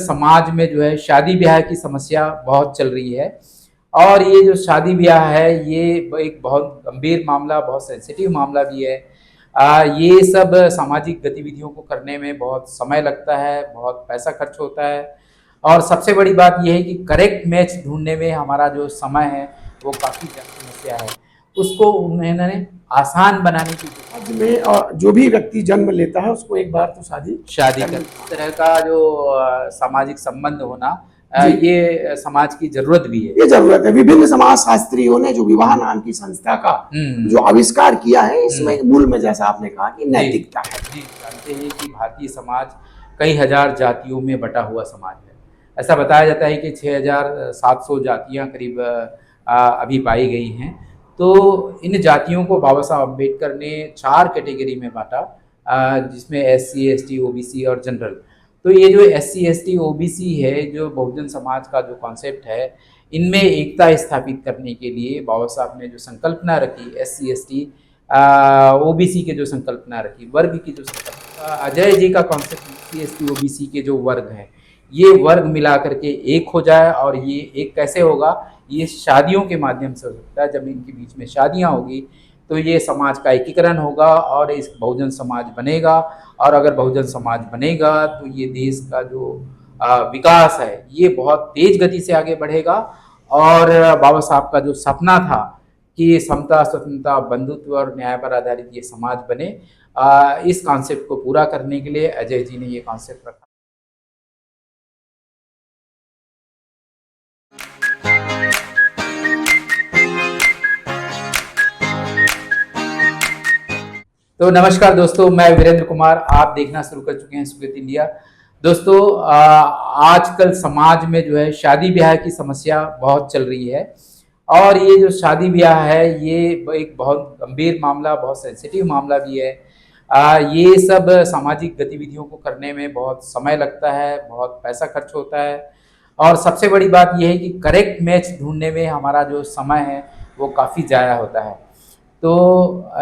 समाज में जो है शादी ब्याह की समस्या बहुत चल रही है। और ये जो शादी ब्याह है ये एक बहुत गंभीर मामला, बहुत सेंसिटिव मामला भी है। ये सब सामाजिक गतिविधियों को करने में बहुत समय लगता है, बहुत पैसा खर्च होता है। और सबसे बड़ी बात यह है कि करेक्ट मैच ढूंढने में हमारा जो समय है वो काफ़ी समस्या है। उसको उन्होंने आसान बनाने की समाज में जो भी व्यक्ति जन्म लेता है उसको एक बार तो शादी कर इस तरह का जो सामाजिक संबंध होना ये समाज की जरूरत भी है। ये जरूरत है। विभिन्न समाज शास्त्रियों ने जो विवाह नाम की संस्था का जो आविष्कार किया है, इसमें मूल में जैसा आपने कहा कि नैतिकता है। जी, जानते हैं कि भारतीय समाज कई हजार जातियों में बटा हुआ समाज है। ऐसा बताया जाता है कि 6700 जातियां करीब अभी पाई गई हैं। तो इन जातियों को बाबा साहब अम्बेडकर ने 4 कैटेगरी में बांटा, जिसमें SC, ST, OBC और जनरल। तो ये जो SC, ST, OBC है, जो बहुजन समाज का जो कॉन्सेप्ट है, इनमें एकता स्थापित करने के लिए बाबा साहब ने जो संकल्पना रखी, SC, ST, OBC के जो संकल्पना रखी, वर्ग की जो संकल्पना, अजय जी का कॉन्सेप्ट SC, ST, OBC के जो वर्ग हैं, ये वर्ग मिला करके एक हो जाए। और ये एक कैसे होगा? ये शादियों के माध्यम से हो सकता है। जब इनके बीच में शादियां होगी तो ये समाज का एकीकरण होगा और इस बहुजन समाज बनेगा। और अगर बहुजन समाज बनेगा तो ये देश का जो विकास है ये बहुत तेज गति से आगे बढ़ेगा। और बाबा साहब का जो सपना था कि समता, स्वतंत्रता, बंधुत्व और न्याय पर आधारित ये समाज बने, इस कॉन्सेप्ट को पूरा करने के लिए अजय जी ने ये कॉन्सेप्ट रखा। तो नमस्कार दोस्तों, मैं वीरेंद्र कुमार, आप देखना शुरू कर चुके हैं सुकृत इंडिया। दोस्तों, आजकल समाज में जो है शादी ब्याह की समस्या बहुत चल रही है। और ये जो शादी ब्याह है ये एक बहुत गंभीर मामला, बहुत सेंसिटिव मामला भी है। ये सब सामाजिक गतिविधियों को करने में बहुत समय लगता है, बहुत पैसा खर्च होता है। और सबसे बड़ी बात यह है कि करेक्ट मैच ढूंढने में हमारा जो समय है वो काफ़ी ज़्यादा होता है। तो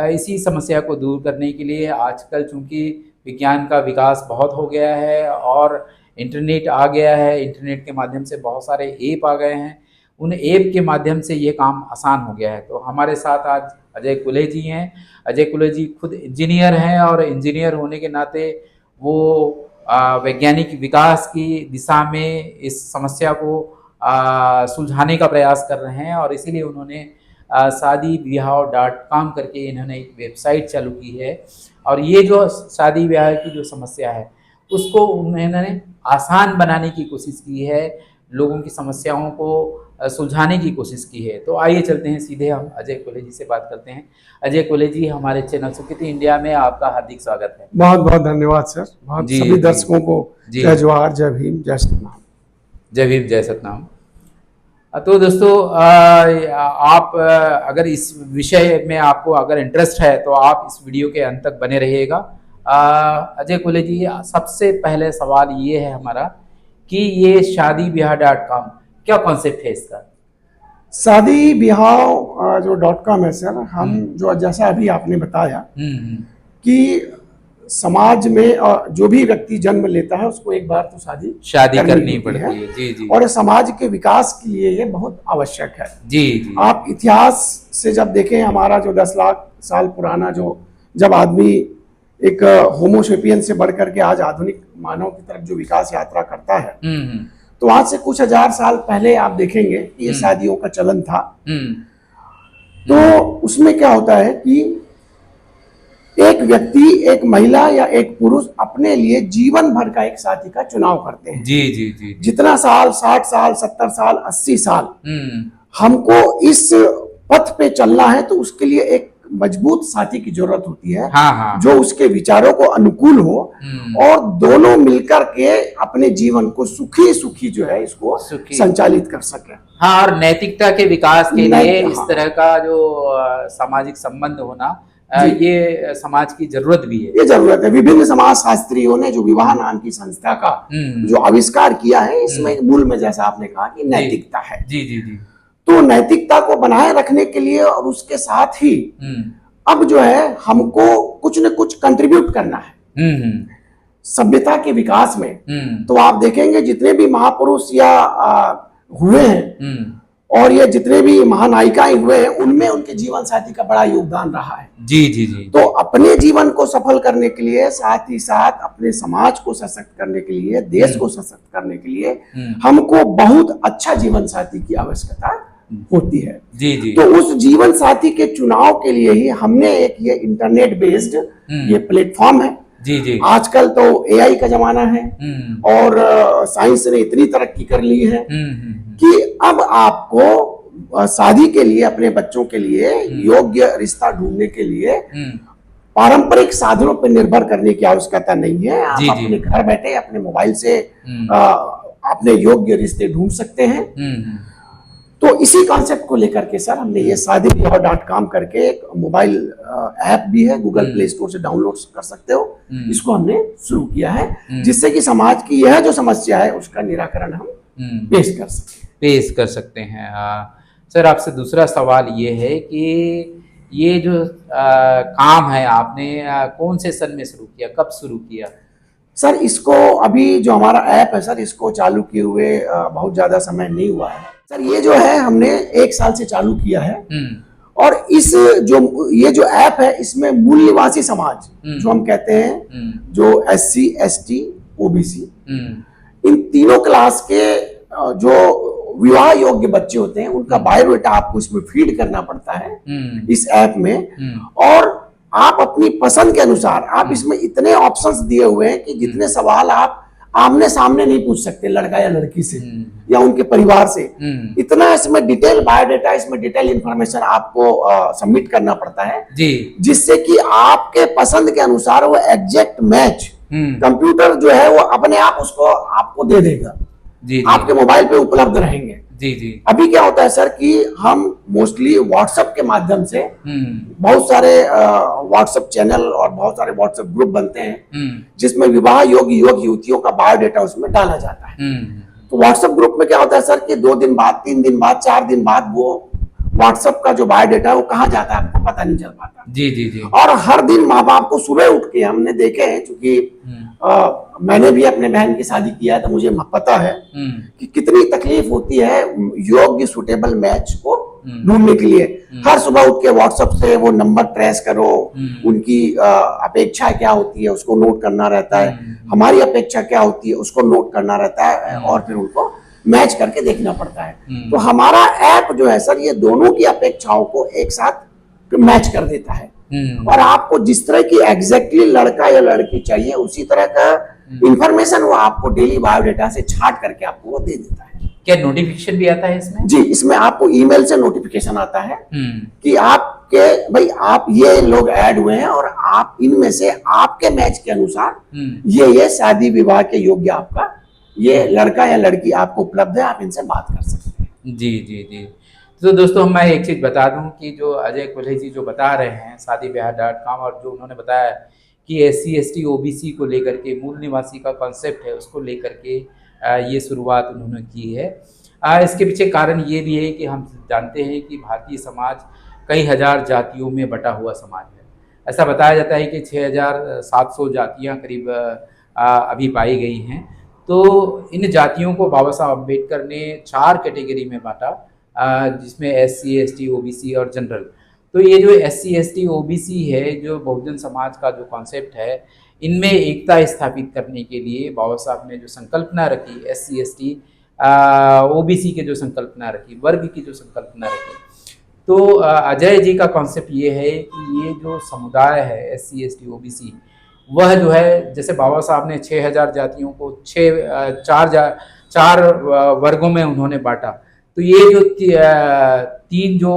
इसी समस्या को दूर करने के लिए आजकल चूँकि विज्ञान का विकास बहुत हो गया है और इंटरनेट आ गया है, इंटरनेट के माध्यम से बहुत सारे ऐप आ गए हैं। उन ऐप के माध्यम से ये काम आसान हो गया है। तो हमारे साथ आज अजय कुले जी हैं। अजय कुले जी खुद इंजीनियर हैं और इंजीनियर होने के नाते वो वैज्ञानिक विकास की दिशा में इस समस्या को सुलझाने का प्रयास कर रहे हैं। और इसीलिए उन्होंने शादीब्याह.com करके इन्होंने एक वेबसाइट चालू की है। और ये जो शादी ब्याह की जो समस्या है उसको उन्होंने आसान बनाने की कोशिश की है, लोगों की समस्याओं को सुलझाने की कोशिश की है। तो आइए चलते हैं, सीधे हम अजय कुले जी से बात करते हैं। अजय कुले जी, हमारे चैनल सुकृत इंडिया में आपका हार्दिक स्वागत है। बहुत बहुत धन्यवाद सर। बहुत सभी दर्शकों को जय जोहार, जय भीम, जय सतनाम। जय भीम, जय सतनाम। तो दोस्तों, आप अगर इस विषय में आपको अगर इंटरेस्ट है तो आप इस वीडियो के अंत तक बने रहिएगा। अजय कुले जी, सबसे पहले सवाल ये है हमारा कि ये शादीब्याह.com क्या कॉन्सेप्ट है इसका? शादी ब्याह जो .com है सर, हम जो जैसा अभी आपने बताया कि समाज में जो भी व्यक्ति जन्म लेता है उसको एक बार तो शादी करनी पड़ती है। जी जी। और समाज के विकास के लिए ये बहुत आवश्यक है। जी जी। आप इतिहास से जब देखें, हमारा जो 10 लाख साल पुराना जो जब आदमी एक होमोसेपियन से बढ़कर के आज आधुनिक मानव की तरफ जो विकास यात्रा करता है, तो आज से कुछ हजार साल पहले आप देखेंगे कि ये शादियों का चलन था। तो उसमें क्या होता है कि एक व्यक्ति, एक महिला या एक पुरुष अपने लिए जीवन भर का एक साथी का चुनाव करते हैं। जी जी जी। जितना साल, 60 साल, 70 साल, 80 साल हमको इस पथ पे चलना है, तो उसके लिए एक मजबूत साथी की जरूरत होती है। हाँ। जो उसके विचारों को अनुकूल हो और दोनों मिलकर के अपने जीवन को सुखी जो है इसको संचालित कर सके। हाँ, और नैतिकता के विकास के लिए इस तरह का जो सामाजिक संबंध होना ये समाज की जरूरत भी है। ये जरूरत है। विभिन्न समाज शास्त्रियों ने जो विवाह नाम की संस्था का जो आविष्कार किया है, इसमें मूल में जैसा आपने कहा कि नैतिकता है। जी जी जी। तो नैतिकता को बनाए रखने के लिए और उसके साथ ही अब जो है हमको कुछ न कुछ कंट्रीब्यूट करना है। सभ्यता के विकास में, तो आप देखेंगे जितने भी महापुरुष या हुए हैं और ये जितने भी महानायिकाएं हुए हैं, उनमें उनके जीवन साथी का बड़ा योगदान रहा है। जी जी जी। तो अपने जीवन को सफल करने के लिए, साथ ही साथ अपने समाज को सशक्त करने के लिए, देश को सशक्त करने के लिए हमको बहुत अच्छा जीवन साथी की आवश्यकता होती है। जी जी। तो उस जीवन साथी के चुनाव के लिए ही हमने एक ये इंटरनेट बेस्ड ये प्लेटफॉर्म है। जी जी। आजकल तो एआई का जमाना है और साइंस ने इतनी तरक्की कर ली है कि अब आपको शादी के लिए, अपने बच्चों के लिए योग्य रिश्ता ढूंढने के लिए पारंपरिक साधनों पर निर्भर करने की आवश्यकता नहीं है। आप अपने घर बैठे अपने मोबाइल से अपने योग्य रिश्ते ढूंढ सकते हैं। तो इसी कॉन्सेप्ट को लेकर के सर हमने ये shaadivyawah.com करके एक मोबाइल ऐप भी है, गूगल प्ले स्टोर से डाउनलोड कर सकते हो, इसको हमने शुरू किया है, जिससे कि समाज की यह जो समस्या है उसका निराकरण हम पेश कर सकते हैं। सर आपसे दूसरा सवाल ये है कि ये जो काम है आपने कौन से सन में शुरू किया, कब शुरू किया? सर इसको अभी जो हमारा ऐप है सर, इसको चालू किए हुए बहुत ज्यादा समय नहीं हुआ है सर। ये जो है हमने 1 साल से चालू किया है और इस ये जो ऐप है इसमें मूल निवासी समाज जो हम कहते हैं, जो SC ST OBC, इन तीनों क्लास के जो विवाह योग्य बच्चे होते हैं उनका बायोडाटा आपको इसमें फीड करना पड़ता है इस ऐप में। और आप अपनी पसंद के अनुसार, आप इसमें इतने ऑप्शंस दिए हुए हैं कि जितने सवाल आप आमने सामने नहीं पूछ सकते लड़का या लड़की से या उनके परिवार से, इतना इसमें डिटेल बायोडाटा, इसमें डिटेल इंफॉर्मेशन आपको सबमिट करना पड़ता है जी, जिससे कि आपके पसंद के अनुसार वो एग्जैक्ट मैच कंप्यूटर जो है वो अपने आप उसको आपको दे देगा जी, आपके मोबाइल पे उपलब्ध रहेंगे जी जी। अभी क्या होता है सर कि हम मोस्टली व्हाट्सएप के माध्यम से बहुत सारे व्हाट्सएप चैनल और बहुत सारे व्हाट्सएप ग्रुप बनते हैं जिसमें विवाह योग्य युवक युवतियों का बायोडाटा उसमें डाला जाता है। तो व्हाट्सएप ग्रुप में क्या होता है सर कि 2 दिन बाद, 3 दिन बाद, 4 दिन बाद वो व्हाट्सएप का जो बायोडाटा है वो कहाँ जाता है आपको पता नहीं चल पाता जी जी जी। और हर दिन माँ बाप को सुबह उठ के, हमने देखे हैं क्योंकि मैंने भी अपने बहन की शादी किया है तो मुझे पता है कि कितनी तकलीफ होती है योग्य सुटेबल मैच को ढूंढने के लिए। हर सुबह उठ के व्हाट्सएप से वो नंबर ट्रेस करो, उनकी अपेक्षा क्या होती है उसको नोट करना रहता है, हमारी अपेक्षा क्या होती है उसको नोट करना रहता है और फिर उनको मैच करके देखना पड़ता है। तो हमारा ऐप जो है सर ये दोनों की अपेक्षाओं को एक साथ मैच कर देता है और आपको जिस तरह की एग्जैक्टली लड़का या लड़की चाहिए उसी तरह का इंफॉर्मेशन वो आपको डेली बायोडाटा से छांट करके आपको वो दे देता है। क्या नोटिफिकेशन भी आता है इसमें? जी, इसमें आपको ईमेल से नोटिफिकेशन आता है कि आपके भाई आप ये लोग ऐड हुए हैं और आप इनमें से आपके मैच के अनुसार ये शादी विवाह के योग्य आपका ये लड़का या लड़की आपको उपलब्ध है, आप इनसे बात कर सकते हैं। जी जी जी। तो दोस्तों मैं एक चीज़ बता दूं कि जो अजय कोल्हे जी जो बता रहे हैं shaadivyawah.com और जो उन्होंने बताया कि SC ST OBC को लेकर के मूल निवासी का कॉन्सेप्ट है उसको लेकर के ये शुरुआत उन्होंने की है। इसके पीछे कारण ये भी है कि हम जानते हैं कि भारतीय समाज कई हज़ार जातियों में बटा हुआ समाज है। ऐसा बताया जाता है कि 6700 जातियाँ करीब अभी पाई गई हैं। तो इन जातियों को बाबा साहब अम्बेडकर ने 4 कैटेगरी में बांटा, जिसमें SC ST OBC और जनरल। तो ये जो SC ST OBC है, जो बहुजन समाज का जो कॉन्सेप्ट है, इनमें एकता स्थापित करने के लिए बाबा साहब ने जो संकल्पना रखी, SC ST OBC के जो संकल्पना रखी, वर्ग की जो संकल्पना रखी, तो अजय जी का कॉन्सेप्ट ये है कि ये जो समुदाय है SC ST OBC, वह जो है जैसे बाबा साहब ने 6000 जातियों को 4 वर्गों में उन्होंने बांटा, तो ये जो 3 जो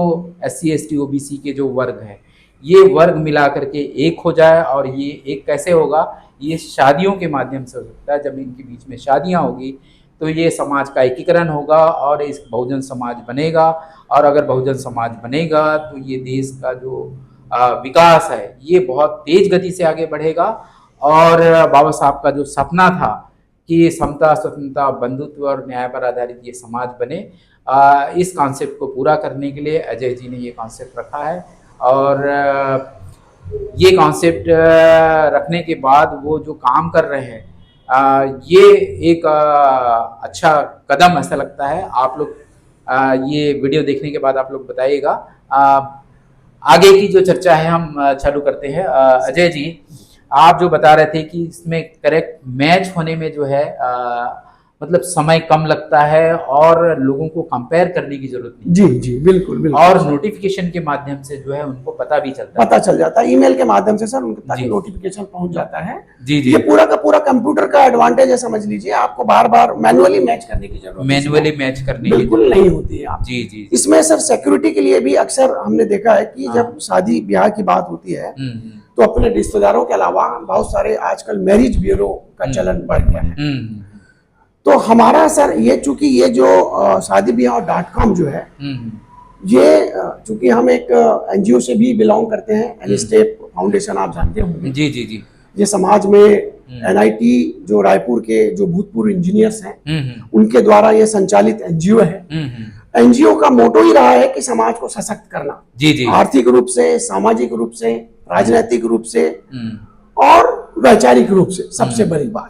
SC ST OBC के जो वर्ग हैं, ये वर्ग मिला करके एक हो जाए। और ये एक कैसे होगा? ये शादियों के माध्यम से हो सकता है। जब इनके बीच में शादियां होगी तो ये समाज का एकीकरण होगा और इस बहुजन समाज बनेगा। और अगर बहुजन समाज बनेगा तो ये देश का जो विकास है ये बहुत तेज गति से आगे बढ़ेगा। और बाबा साहब का जो सपना था कि समता, स्वतंत्रता, बंधुत्व और न्याय पर आधारित ये समाज बने, इस कॉन्सेप्ट को पूरा करने के लिए अजय जी ने ये कॉन्सेप्ट रखा है। और ये कॉन्सेप्ट रखने के बाद वो जो काम कर रहे हैं, ये एक अच्छा कदम ऐसा लगता है। आप लोग ये वीडियो देखने के बाद आप लोग बताइएगा। आगे की जो चर्चा है हम चालू करते हैं। अजय जी, आप जो बता रहे थे कि इसमें करेक्ट मैच होने में जो है मतलब समय कम लगता है और लोगों को कंपेयर करने की जरूरत नहीं। जी जी बिल्कुल बिल्कुल। और नोटिफिकेशन के माध्यम से जो है उनको पता भी चलता है, पता चल जाता है ईमेल के माध्यम से सर, उनको तक नोटिफिकेशन पहुंच जाता है। जी जी। ये पूरा का पूरा कंप्यूटर का एडवांटेज है, समझ लीजिए। आपको बार बार मैनुअली मैच करने की जरूरत बिल्कुल नहीं होती है आप। जी जी। इसमें सर सिक्योरिटी के लिए भी अक्सर हमने देखा है कि जब शादी ब्याह की बात होती है तो अपने रिश्तेदारों के अलावा बहुत सारे आजकल मैरिज ब्यूरो का चलन बढ़ गया है। तो हमारा सर ये चूंकि ये जो शादी ब्याह.com जो है, ये चूंकि हम एक एनजीओ से भी बिलोंग करते हैं, एनस्टेप फाउंडेशन, आप जानते होंगे। जी जी जी। ये समाज में एनआईटी जो रायपुर के जो भूतपूर्व इंजीनियर्स हैं उनके द्वारा ये संचालित एनजीओ है। एनजीओ का मोटो ही रहा है कि समाज को सशक्त करना, जी जी, आर्थिक रूप से, सामाजिक रूप से, राजनीतिक रूप से और वैचारिक रूप से। सबसे बड़ी बात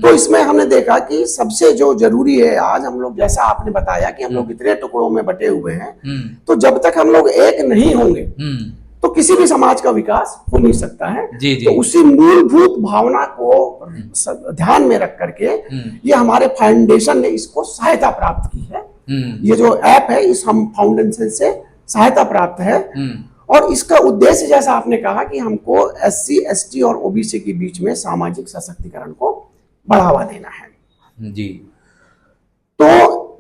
तो इसमें हमने देखा कि सबसे जो जरूरी है आज हम लोग, जैसा आपने बताया कि हम लोग इतने टुकड़ों में बटे हुए हैं, तो जब तक हम लोग एक नहीं होंगे तो किसी भी समाज का विकास हो नहीं सकता है। जी जी। तो उसी मूलभूत भावना को ध्यान में रख करके ये हमारे फाउंडेशन ने इसको सहायता प्राप्त की है। ये जो ऐप है इस हम फाउंडेशन से सहायता प्राप्त है और इसका उद्देश्य जैसा आपने कहा कि हमको SC ST और OBC के बीच में सामाजिक सशक्तिकरण को बढ़ावा देना है। जी। तो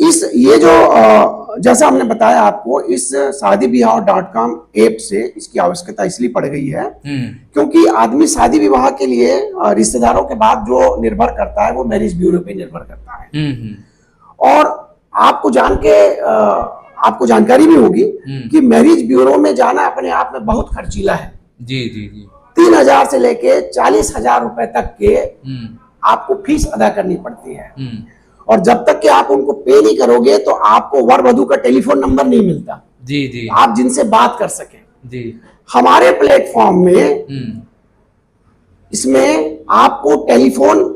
ये जो जैसा हमने बताया आपको, इस शादी ब्याह.com ऐप से इसकी आवश्यकता इसलिए पड़ गई है क्योंकि आदमी शादी विवाह के लिए रिश्तेदारों के बाद जो निर्भर करता है वो मैरिज ब्यूरो पे निर्भर करता है। और आपको आपको जानकारी भी होगी कि मैरिज ब्यूरो में जाना अपने आप में बहुत खर्चीला है। जी जी जी। 3,000 से लेके 40,000 रुपए तक के आपको फीस अदा करनी पड़ती है और जब तक कि आप उनको पे नहीं करोगे तो आपको वर वधू का टेलीफोन नंबर नहीं मिलता। जी जी। आप जिनसे बात कर सके। जी। हमारे प्लेटफॉर्म में इसमें आपको टेलीफोन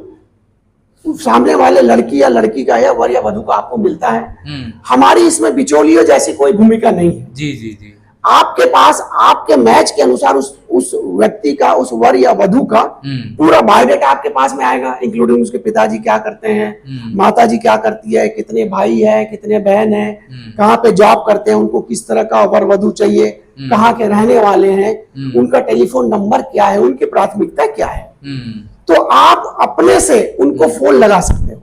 सामने वाले लड़की या लड़की का या वर या वधू का आपको मिलता है। हमारी इसमें बिचौलियों जैसी कोई भूमिका नहीं है। जी जी जी। आपके पास आपके मैच के अनुसार उस व्यक्ति का, उस वर या वधु का पूरा बायोडाटा आपके पास में आएगा, इंक्लूडिंग उसके पिताजी क्या करते हैं, माताजी क्या करती है, कितने भाई है, कितने बहन है, कहाँ पे जॉब करते हैं, उनको किस तरह का वर वधु चाहिए, कहाँ के रहने वाले हैं, उनका टेलीफोन नंबर क्या है, उनकी प्राथमिकता क्या है। तो आप अपने से उनको फोन लगा सकते हो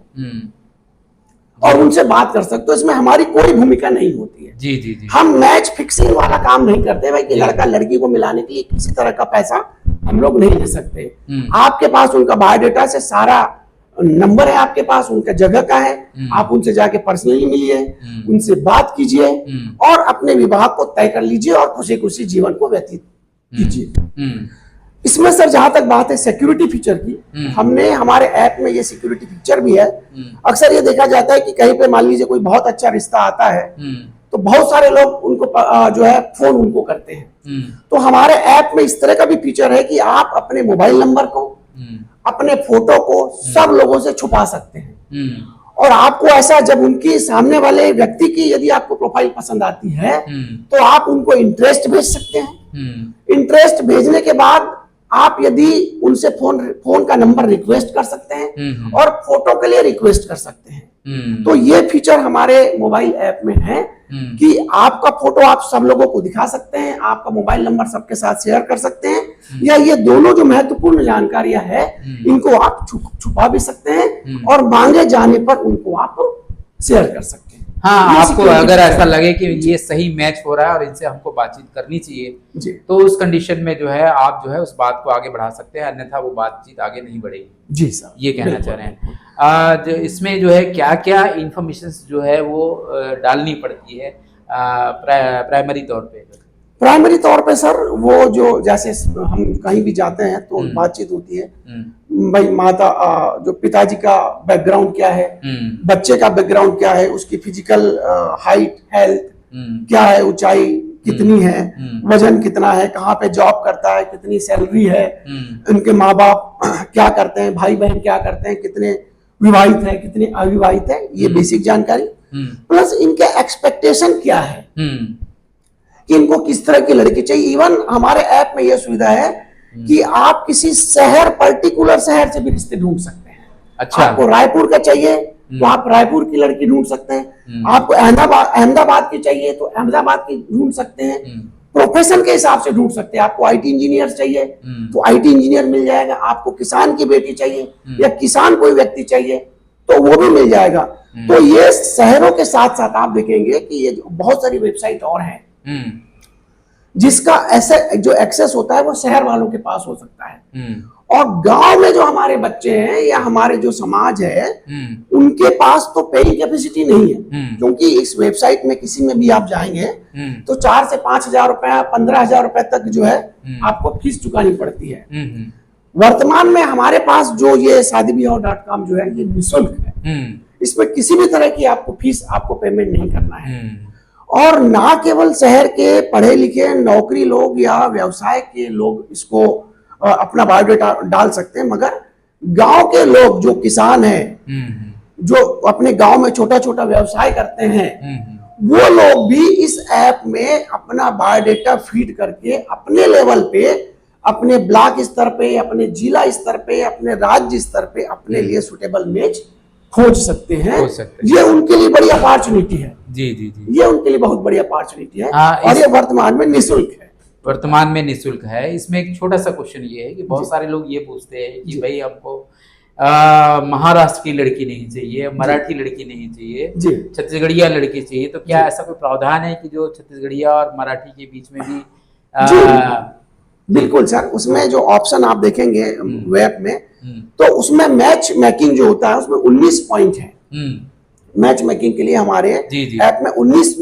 और उनसे बात कर सकते हो। इसमें हमारी कोई भूमिका नहीं होती है। जी जी जी। हम मैच फिक्सिंग वाला काम नहीं करते भाई कि लड़का लड़की को मिलाने के लिए किसी तरह का पैसा हम लोग नहीं ले सकते। आपके पास उनका बायोडाटा से सारा नंबर है, आपके पास उनका जगह का है, आप उनसे जाके पर्सनली मिलिए, उनसे बात कीजिए और अपने विवाह को तय कर लीजिए और खुशी खुशी जीवन को व्यतीत कीजिए। इसमें सर जहां तक बात है सिक्योरिटी फीचर की, हमने हमारे ऐप में ये सिक्योरिटी फीचर भी है। अक्सर ये देखा जाता है कि कहीं पे मान लीजिए कोई बहुत अच्छा रिश्ता आता है तो बहुत सारे लोग उनको जो है फोन उनको करते हैं। तो हमारे ऐप में इस तरह का भी फीचर है कि आप अपने मोबाइल नंबर को, अपने फोटो को सब लोगों से छुपा सकते हैं और आपको ऐसा जब उनकी सामने वाले व्यक्ति की यदि आपको प्रोफाइल पसंद आती है तो आप उनको इंटरेस्ट भेज सकते हैं। इंटरेस्ट भेजने के बाद आप यदि उनसे फोन का नंबर रिक्वेस्ट कर सकते हैं और फोटो के लिए रिक्वेस्ट कर सकते हैं। तो ये फीचर हमारे मोबाइल ऐप में है कि आपका फोटो आप सब लोगों को दिखा सकते हैं, आपका मोबाइल नंबर सबके साथ शेयर कर सकते हैं, या ये दोनों जो महत्वपूर्ण जानकारियां हैं इनको आप छुपा भी सकते हैं और मांगे जाने पर उनको आप शेयर कर सकते हैं। हाँ, आपको अगर ऐसा लगे कि ये सही मैच हो रहा है और इनसे हमको बातचीत करनी चाहिए तो उस कंडीशन में जो है आप जो है उस बात को आगे बढ़ा सकते हैं, अन्यथा वो बातचीत आगे नहीं बढ़ेगी। जी सर, ये कहना चाह रहे हैं। इसमें जो है क्या क्या इंफॉर्मेशन जो है वो डालनी पड़ती है प्राइमरी तौर पे? प्राइमरी तौर पे सर वो जो जैसे हम कहीं भी जाते हैं तो बातचीत होती है, भाई माता जो पिताजी का बैकग्राउंड क्या है, बच्चे का बैकग्राउंड क्या है, उसकी फिजिकल हाइट, हेल्थ क्या है, ऊंचाई, कितनी है, वजन कितना है, कहाँ पे जॉब करता है, कितनी सैलरी है, उनके माँ बाप क्या करते हैं, भाई बहन क्या करते हैं, कितने विवाहित है, कितने अविवाहित है, ये बेसिक जानकारी। प्लस इनके एक्सपेक्टेशन क्या है कि इनको किस तरह की लड़की चाहिए। इवन हमारे ऐप में यह सुविधा है कि आप किसी शहर, पर्टिकुलर शहर से भी रिश्ते ढूंढ सकते हैं। अच्छा, आपको रायपुर का चाहिए तो आप रायपुर की लड़की ढूंढ सकते हैं, आपको अहमदाबाद की चाहिए तो अहमदाबाद की ढूंढ सकते हैं, प्रोफेशन के हिसाब से ढूंढ सकते हैं। आपको आईटी इंजीनियर चाहिए तो आईटी इंजीनियर मिल जाएगा, आपको किसान की बेटी चाहिए या किसान कोई व्यक्ति चाहिए तो वो भी मिल जाएगा। तो ये शहरों के साथ साथ आप देखेंगे कि ये बहुत सारी वेबसाइट और हैं जिसका ऐसे जो एक्सेस होता है वो शहर वालों के पास हो सकता है। और गांव में जो हमारे बच्चे हैं या हमारे जो समाज है उनके पास तो पेइंग कैपेसिटी नहीं है, क्योंकि इस वेबसाइट में किसी में भी आप जाएंगे तो 4 से 5,000 रुपया, 15,000 रुपए तक जो है आपको फीस चुकानी पड़ती है। वर्तमान में हमारे पास जो ये शादीब्याह.com जो है ये निःशुल्क है, इसमें किसी भी तरह की आपको फीस, आपको पेमेंट नहीं करना है। और ना केवल शहर के पढ़े लिखे नौकरी लोग या व्यवसाय के लोग इसको अपना बायोडाटा डाल सकते हैं, मगर गांव के लोग जो किसान हैं, जो अपने गांव में छोटा छोटा व्यवसाय करते हैं, वो लोग भी इस ऐप में अपना बायोडाटा फीड करके अपने लेवल पे, अपने ब्लॉक स्तर पे, अपने जिला स्तर पे, अपने राज्य स्तर पे अपने लिए सुटेबल मैच खोज सकते हैं। ये उनके लिए बड़ी अपॉर्चुनिटी है। जी जी जी, ये उनके लिए बहुत बड़ी अपॉर्चुनिटी है। और ये वर्तमान में निःशुल्क है। वर्तमान में निःशुल्क है। इसमें एक छोटा सा क्वेश्चन ये है कि बहुत सारे लोग ये पूछते हैं कि भाई हमको महाराष्ट्र की लड़की नहीं चाहिए, मराठी लड़की नहीं चाहिए, छत्तीसगढ़िया लड़की चाहिए, तो क्या ऐसा कोई प्रावधान है कि जो छत्तीसगढ़िया और मराठी के बीच में भी बिल्कुल सर, उसमें जो ऑप्शन आप देखेंगे वेब में, तो उसमें मैच मेकिंग जो होता है उसमें 19 पॉइंट है। मैच मेकिंग के लिए हमारे ऐप में 19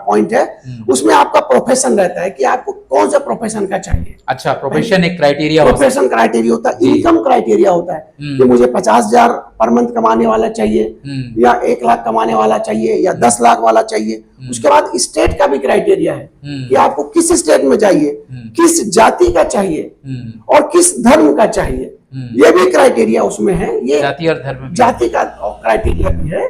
पॉइंट है। उसमें आपका प्रोफेशन रहता है कि आपको कौन सा प्रोफेशन का चाहिए। अच्छा, प्रोफेशन एक क्राइटेरिया, प्रोफेशन क्राइटेरिया होता है, इनकम क्राइटेरिया होता है कि मुझे 50,000 पर मंथ कमाने वाला चाहिए या 1 लाख कमाने वाला चाहिए या 10 लाख वाला चाहिए। उसके बाद स्टेट का भी क्राइटेरिया है कि आपको किस स्टेट में चाहिए, किस जाति का चाहिए और किस धर्म का चाहिए, ये भी क्राइटेरिया उसमें है। ये जाति और धर्म, जाति का क्राइटेरिया भी है।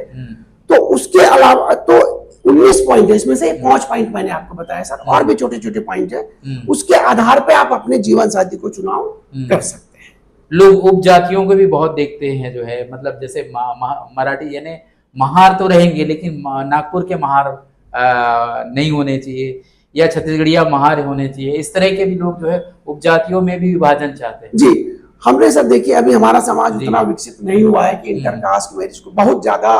तो उसके अलावा तो 19 पॉइंट है, इसमें से 5 पॉइंट मैंने आपको बताया सर, और भी छोटे छोटे पॉइंट है। उसके आधार पे आप अपने जीवन साथी को चुनाव कर सकते हैं। लोग उपजातियों को भी बहुत देखते हैं जो है, मतलब जैसे मराठी यानी महार तो रहेंगे लेकिन नागपुर के महार नहीं होने चाहिए या छत्तीसगढ़िया महार होने चाहिए, इस तरह के भी लोग जो है उपजातियों में भी विभाजन चाहते हैं। जी, हमने सर देखिए अभी हमारा समाज उतना विकसित नहीं हुआ है कि इंटरकास्ट मैरिज को बहुत ज्यादा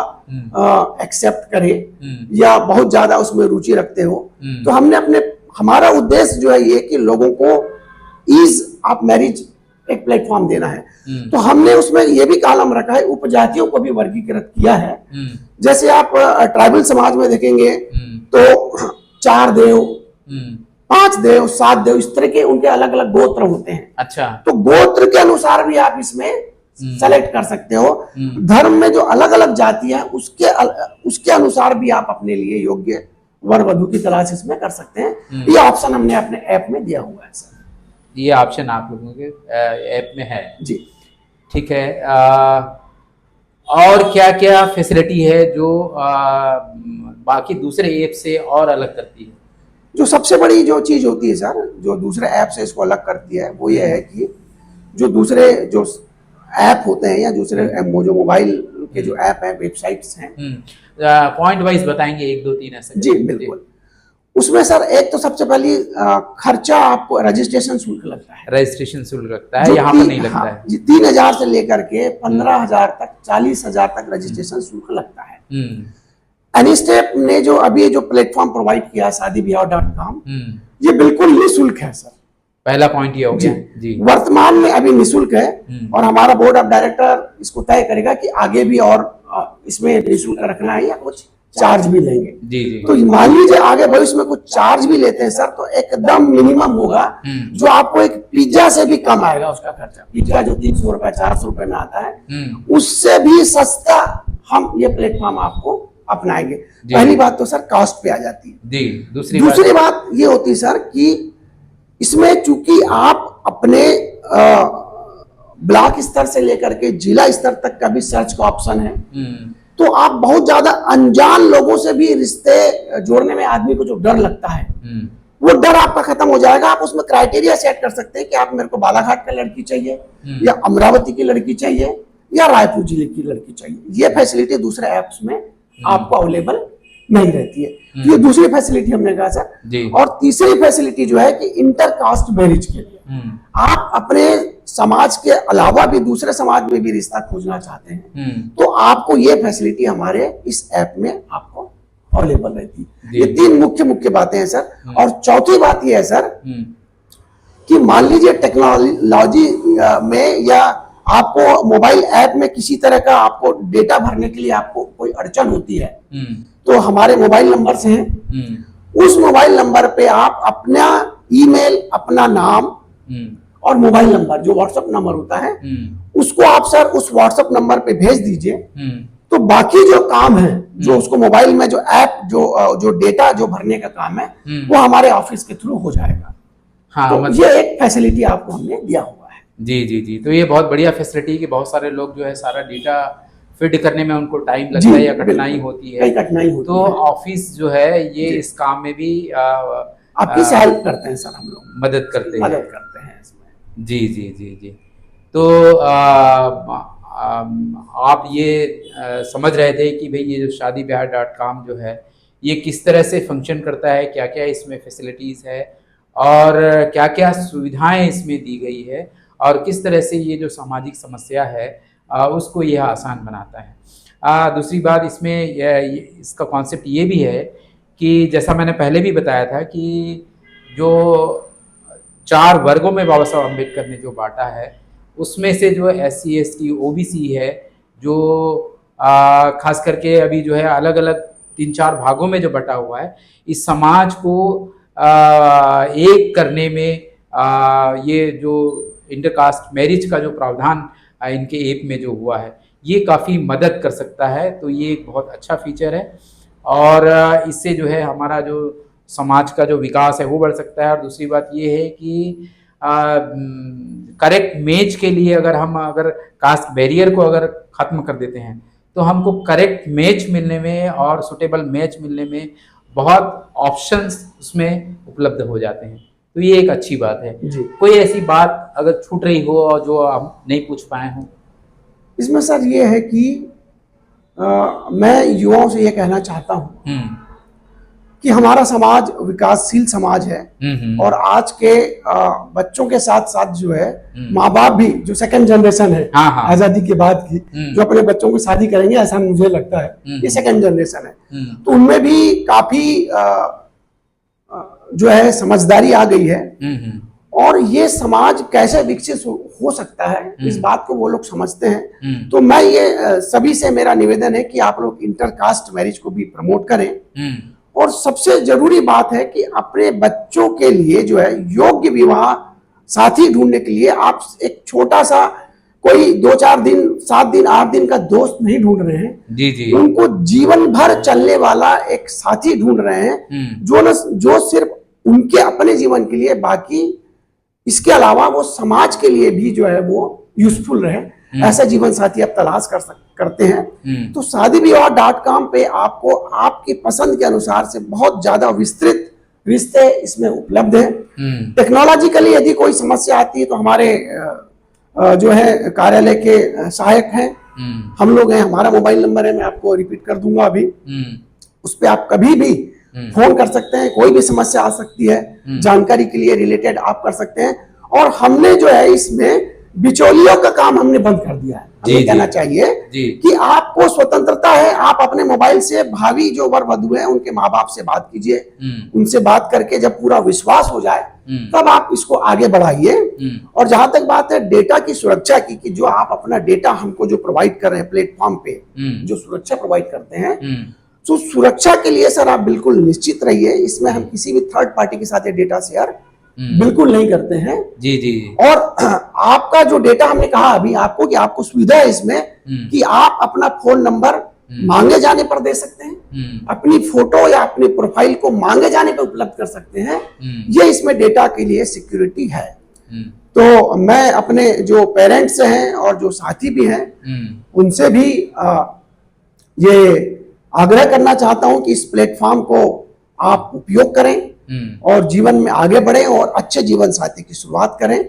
एक्सेप्ट करे या बहुत ज्यादा उसमें रुचि रखते हो। तो हमने हमारा उद्देश्य जो है ये कि लोगों को ईज ऑफ मैरिज एक प्लेटफॉर्म देना है। तो हमने उसमें ये भी कॉलम रखा है, उपजातियों को भी वर्गीकृत किया है। जैसे आप ट्राइबल समाज में देखेंगे तो 4 देव, 5 देव, 7 देव, इस तरह के उनके अलग अलग गोत्र होते हैं। अच्छा, तो गोत्र के अनुसार भी आप इसमें सेलेक्ट कर सकते हो। धर्म में जो अलग अलग जातियां हैं उसके अनुसार भी आप अपने लिए योग्य वर वधु की तलाश इसमें कर सकते हैं। ये ऑप्शन हमने अपने ऐप में दिया हुआ है सर। ये ऑप्शन आप लोगों के ऐप में है जी, ठीक है। और क्या क्या फैसिलिटी है जो बाकी दूसरे ऐप से और अलग करती है? जो सबसे बड़ी जो चीज होती है सर, जो दूसरे ऐप से इसको अलग करती है, वो ये है कि जो दूसरे जो ऐप होते हैं या दूसरे जो मोबाइल के जो ऐप हैं, वेबसाइट्स हैं, पॉइंट वाइज बताएंगे 1 2 3 ऐसे? जी बिल्कुल। उसमें सर एक तो सबसे पहली खर्चा आपको रजिस्ट्रेशन शुल्क लगता है। रजिस्ट्रेशन शुल्क लगता है, यहाँ पर नहीं लगता है। 3,000 से लेकर के 15,000 तक, 40,000 तक रजिस्ट्रेशन शुल्क लगता है। एनीस्टेप ने जो अभी जो प्लेटफॉर्म प्रोवाइड किया शादीब्याह.com, ये बिल्कुल निःशुल्क है सर। पहला पॉइंट ये हो गया जी। वर्तमान में अभी निःशुल्क है और हमारा बोर्ड ऑफ डायरेक्टर इसको तय करेगा कि आगे भी और इसमें निःशुल्क रखना है या कुछ चार्ज भी लेंगे। जी जी। तो मान लीजिए आगे भविष्य में कुछ चार्ज भी लेते हैं सर, तो एकदम मिनिमम होगा जो आपको एक पिज्जा से भी कम आएगा उसका खर्चा। पिज्जा जो 300 रुपए 400 रुपए में आता है, उससे भी सस्ता हम ये प्लेटफॉर्म आपको अपनाएंगे। पहली बात तो सर कॉस्ट पे आ जाती है जी। दूसरी बात ये होती है सर कि इसमें चूंकि आप अपने ब्लॉक स्तर से लेकर के जिला स्तर तक का भी सर्च का ऑप्शन है, तो आप बहुत ज्यादा अनजान लोगों से भी रिश्ते जोड़ने में आदमी को जो डर लगता है वो डर आपका खत्म हो जाएगा। आप उसमें क्राइटेरिया सेट कर सकते हैं कि आप मेरे को बालाघाट का लड़की चाहिए या अमरावती की लड़की चाहिए या रायपुर जिले की लड़की चाहिए। ये फैसिलिटी दूसरे ऐप्स में आपको अवेलेबल नहीं रहती है। तो ये दूसरी फैसिलिटी हमने कहा सर। और तीसरी फैसिलिटी जो है कि इंटर कास्ट मैरिज के लिए आप अपने समाज के अलावा भी दूसरे समाज में भी रिश्ता खोजना चाहते हैं तो आपको ये फैसिलिटी हमारे इस ऐप में आपको अवेलेबल रहती है। ये तीन मुख्य बातें हैं सर। और चौथी बात ये है सर कि मान लीजिए टेक्नोलॉजी में या आपको मोबाइल ऐप में किसी तरह का आपको डेटा भरने के लिए आपको कोई अड़चन होती है तो हमारे मोबाइल नंबर से हैं, उस मोबाइल नंबर पे आप अपना ईमेल, अपना नाम और मोबाइल नंबर जो व्हाट्सएप नंबर होता है उसको आप सर उस व्हाट्सएप नंबर पे भेज दीजिए। तो बाकी जो काम है जो उसको मोबाइल में जो ऐप जो डेटा जो भरने का काम है वो हमारे ऑफिस के थ्रू हो जाएगा। हाँ, तो ये एक फैसिलिटी आपको हमने दिया हुआ है। जी। तो ये बहुत बढ़िया फैसिलिटी कि बहुत सारे लोग जो है सारा डेटा फिट करने में उनको टाइम लगता है या कठिनाई होती है, तो ऑफिस जो है ये इस काम में भी आपकी हेल्प करते हैं सर, हम लोग मदद करते हैं इसमें। जी। तो आप ये समझ रहे थे कि भाई ये जो shaadibyah.com जो है ये किस तरह से फंक्शन करता है, क्या क्या इसमें फैसिलिटीज़ है और क्या क्या सुविधाएं इसमें दी गई है और किस तरह से ये जो सामाजिक समस्या है उसको यह आसान बनाता है। दूसरी बात इसमें इसका कॉन्सेप्ट ये भी है कि जैसा मैंने पहले भी बताया था कि जो 4 वर्गों में बाबा साहब अम्बेडकर ने जो बांटा है उसमें से जो SC ST OBC है जो खास करके अभी जो है अलग अलग 3-4 भागों में जो बटा हुआ है, इस समाज को एक करने में ये जो इंटरकास्ट मैरिज का जो प्रावधान इनके ऐप में जो हुआ है ये काफ़ी मदद कर सकता है। तो ये एक बहुत अच्छा फीचर है और इससे जो है हमारा जो समाज का जो विकास है वो बढ़ सकता है। और दूसरी बात ये है कि करेक्ट मैच के लिए अगर कास्ट बैरियर को अगर ख़त्म कर देते हैं तो हमको करेक्ट मैच मिलने में और सुटेबल मैच मिलने में बहुत ऑप्शंस उसमें उपलब्ध हो जाते हैं। तो ये एक अच्छी बात है। कोई ऐसी बात अगर छूट रही हो और जो आप नहीं पूछ पाए हों? इसमें सर ये है कि मैं युवाओं से ये कहना चाहता हूँ कि हमारा समाज विकासशील समाज है और आज के बच्चों के साथ साथ जो है माँ बाप भी जो सेकंड जनरेशन है आजादी के बाद की जो अपने बच्चों को शादी करेंगे, ऐसा मुझे लगता है ये सेकंड जनरेशन है, तो उनमें भी काफी जो है समझदारी आ गई है और ये समाज कैसे विकसित हो सकता है इस बात को वो लोग समझते हैं। तो मैं ये सभी से मेरा निवेदन है कि आप लोग इंटरकास्ट मैरिज को भी प्रमोट करें और सबसे जरूरी बात है कि अपने बच्चों के लिए जो है योग्य विवाह साथी ढूंढने के लिए आप एक छोटा सा कोई 2-4 दिन 7 दिन 8 दिन का दोस्त नहीं ढूंढ रहे हैं जी। उनको जीवन भर चलने वाला एक साथी ढूंढ रहे हैं जो सिर्फ उनके अपने जीवन के लिए, बाकी इसके अलावा वो समाज के लिए भी जो है वो यूजफुल रहे, ऐसा जीवन साथी आप तलाश करते हैं। तो shaadibyah.com पे आपको आपकी पसंद के अनुसार से बहुत ज्यादा विस्तृत रिश्ते इसमें उपलब्ध हैं। टेक्नोलॉजिकली यदि कोई समस्या आती है तो हमारे जो है कार्यालय के सहायक हैं, हम लोग हैं, हमारा मोबाइल नंबर है, मैं आपको रिपीट कर दूंगा अभी, उस पर आप कभी भी फोन कर सकते हैं, कोई भी समस्या आ सकती है, जानकारी के लिए रिलेटेड आप कर सकते हैं। और हमने जो है इसमें बिचौलियों का काम हमने बंद कर दिया है। हमें कहना चाहिए कि आपको स्वतंत्रता है, आप अपने मोबाइल से भावी जो वर वधू है उनके माँ बाप से बात कीजिए, उनसे बात करके जब पूरा विश्वास हो जाए तब आप इसको आगे बढ़ाइए। और जहां तक बात है डेटा की सुरक्षा की, कि जो आप अपना डेटा हमको जो प्रोवाइड कर रहे हैं प्लेटफॉर्म पे जो सुरक्षा प्रोवाइड करते हैं, तो सुरक्षा के लिए सर आप बिल्कुल निश्चित रहिए, इसमें हम किसी भी थर्ड पार्टी के साथ ये डेटा शेयर बिल्कुल नहीं करते हैं। जी। और आपका जो डेटा हमने कहा अभी आपको कि आपको सुविधा है इसमें कि आप अपना फोन नंबर मांगे जाने पर दे सकते हैं, अपनी फोटो या अपनी प्रोफाइल को मांगे जाने पर उपलब्ध कर सकते हैं। ये इसमें डेटा के लिए सिक्योरिटी है। तो मैं अपने जो पेरेंट्स हैं और जो साथी भी हैं उनसे भी ये आग्रह करना चाहता हूं कि इस प्लेटफॉर्म को आप उपयोग करें और जीवन में आगे बढ़ें और अच्छे जीवन साथी की शुरुआत करें।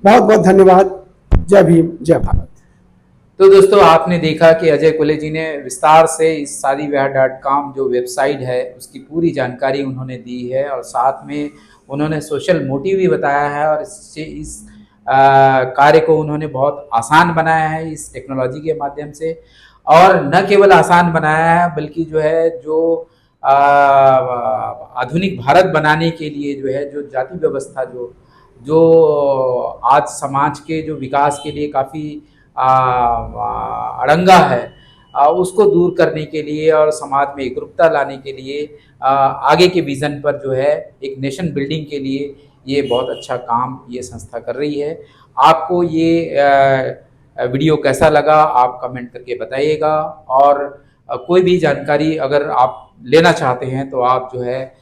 बहुत बहुत धन्यवाद। जय भीम, जय भारत। तो दोस्तों, आपने देखा कि अजय कुले जी ने विस्तार से इस शादीब्याह.com जो वेबसाइट है उसकी पूरी जानकारी उन्होंने दी है और साथ में उन्होंने सोशल मोटिव भी बताया है और इस कार्य को उन्होंने बहुत आसान बनाया है इस टेक्नोलॉजी के माध्यम से। और न केवल आसान बनाया है बल्कि जो है जो आधुनिक भारत बनाने के लिए जो है जो जाति व्यवस्था जो आज समाज के जो विकास के लिए काफ़ी अड़ंगा है, उसको दूर करने के लिए और समाज में एकरूपता लाने के लिए आगे के विज़न पर जो है एक नेशन बिल्डिंग के लिए ये बहुत अच्छा काम ये संस्था कर रही है। आपको ये वीडियो कैसा लगा आप कमेंट करके बताइएगा और कोई भी जानकारी अगर आप लेना चाहते हैं तो आप जो है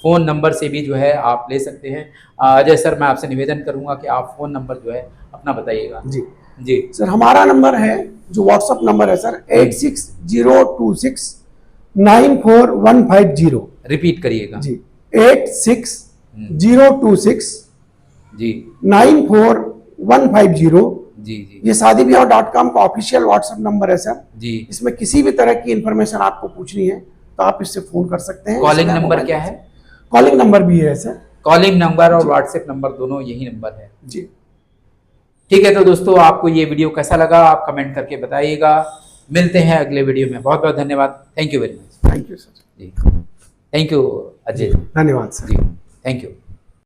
फ़ोन नंबर से भी जो है आप ले सकते हैं। अजय सर, मैं आपसे निवेदन करूंगा कि आप फ़ोन नंबर जो है अपना बताइएगा। जी जी सर, हमारा नंबर है जो व्हाट्सएप नंबर है सर 8602694150। रिपीट करिएगा जी, 8602694150। जी जी ये शादीब्याह.com का ऑफिशियल व्हाट्सएप नंबर है सर जी। इसमें किसी भी तरह की इंफॉर्मेशन आपको पूछनी है तो आप इससे फोन कर सकते हैं। कॉलिंग नंबर क्या है? कॉलिंग नंबर भी है सर। कॉलिंग नंबर और व्हाट्सएप नंबर दोनों यही नंबर है जी। ठीक है। तो दोस्तों, आपको ये वीडियो कैसा लगा आप कमेंट करके बताइएगा। मिलते हैं अगले वीडियो में। बहुत बहुत धन्यवाद। Thank you very much. Thank you sir. जी, थैंक यू अजय। धन्यवाद सर। जी, थैंक यू।